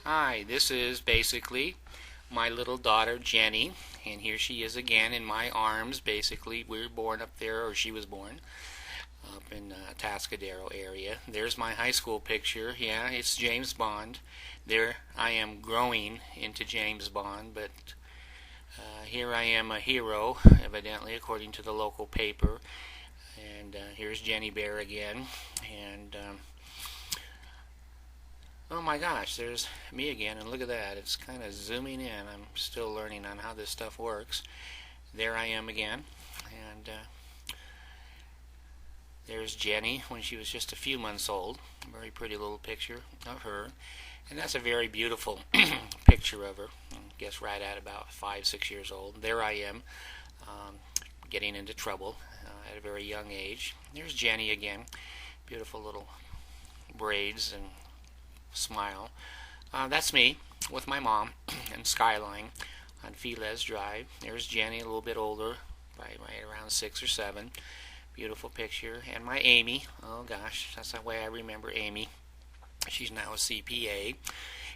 Hi, this is basically my little daughter Jenny, and here she is again in my arms. Basically, we were born up there, or she was born up in Atascadero area. There's my high school picture. Yeah, it's James Bond. There I am growing into James Bond, but here I am a hero, evidently, according to the local paper. And here's Jenny Bear again. And oh my gosh, there's me again, and look at that. It's kind of zooming in. I'm still learning on how this stuff works. There I am again. And there's Jenny when she was just a few months old. A very pretty little picture of her. And that's a very beautiful picture of her. I guess right at about 5, 6 years old. There I am, getting into trouble at a very young age. There's Jenny again. Beautiful little braids and smile. That's me with my mom and Skyline on Felez Drive. There's Jenny, a little bit older, right around 6 or 7. Beautiful picture. And my Amy. Oh gosh, that's the way I remember Amy. She's now a CPA.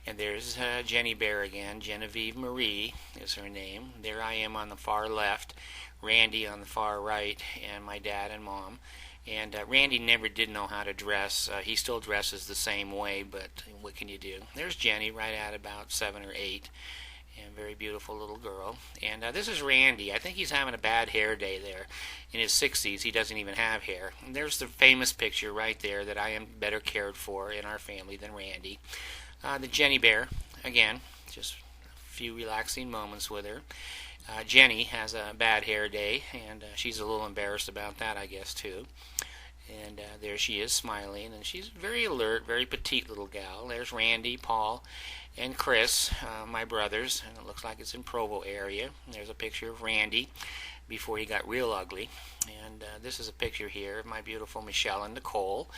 And there's Jenny Bear again. Genevieve Marie is her name. There I am on the far left. Randy on the far right, and my dad and mom. And Randy never did know how to dress. He still dresses the same way, but what can you do? There's Jenny right at about 7 or 8. and very beautiful little girl. And this is Randy. I think he's having a bad hair day there. In his 60s, he doesn't even have hair. And there's the famous picture right there that I am better cared for in our family than Randy. The Jenny Bear, again, just a few relaxing moments with her. Jenny has a bad hair day, and she's a little embarrassed about that, I guess, too. And there she is smiling, and she's very alert, very petite little gal. There's Randy, Paul, and Chris, my brothers, and it looks like it's in Provo area. There's a picture of Randy before he got real ugly. And this is a picture here of my beautiful Michelle and Nicole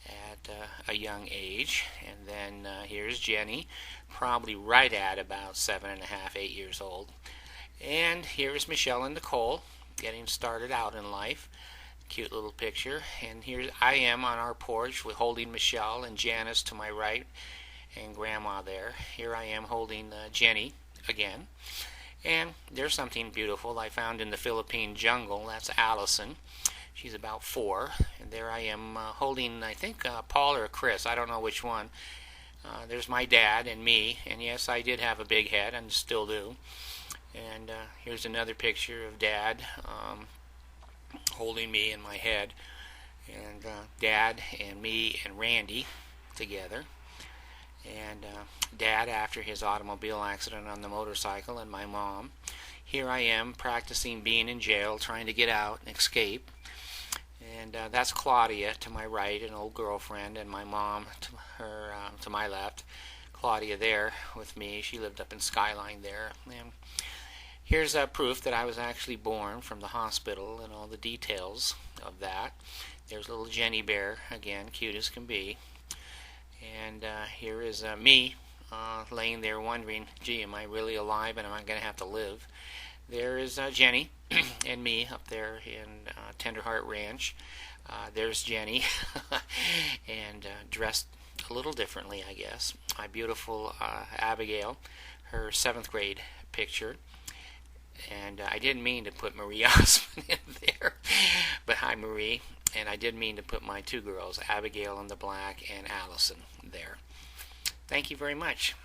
at a young age. And then here's Jenny, probably right at about 7.5, 8 years old. And here's Michelle and Nicole getting started out in life. Cute little picture. And here I am on our porch with holding Michelle and Janice to my right and Grandma there. Here I am holding Jenny again. And there's something beautiful I found in the Philippine jungle. That's Allison. She's about 4. And there I am holding, I think, Paul or Chris. I don't know which one. There's my dad and me. And yes, I did have a big head and still do. And here's another picture of Dad holding me in my head. And Dad and me and Randy together. And Dad after his automobile accident on the motorcycle, and my mom. Here I am practicing being in jail, trying to get out and escape. And that's Claudia to my right, an old girlfriend, and my mom to her to my left. Claudia there with me. She lived up in Skyline there. And here's proof that I was actually born from the hospital and all the details of that. There's little Jenny Bear, again, cute as can be. And here is me laying there wondering, gee, am I really alive and am I going to have to live? There is Jenny and me up there in Tenderheart Ranch. There's Jenny and dressed a little differently, I guess. My beautiful Abigail, her 7th grade picture. And I didn't mean to put Marie Osmond in there, but hi Marie. And I did mean to put my 2 girls, Abigail in the black and Allison, there. Thank you very much.